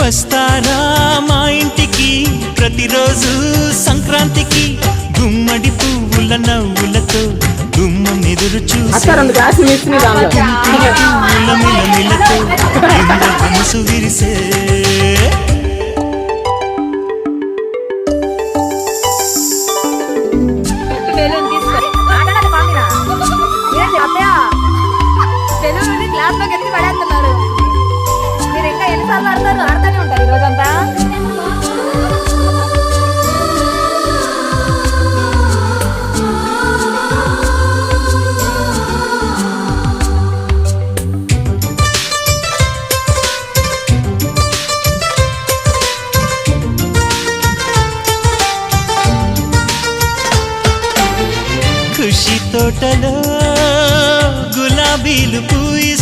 వస్తారా మా ఇంటికి ప్రతిరోజు సంక్రాంతికి గుమ్మడి పువ్వుల నవ్వులతో గుమ్మం ఎదురు చూసి పువ్వుల మిలమిలతో ఇంద్రధనుసు విరిసే ఆడతానే ఉంటారు ఈ రోజంతా. ఖుషి తోటలో గులాబీలు పూయి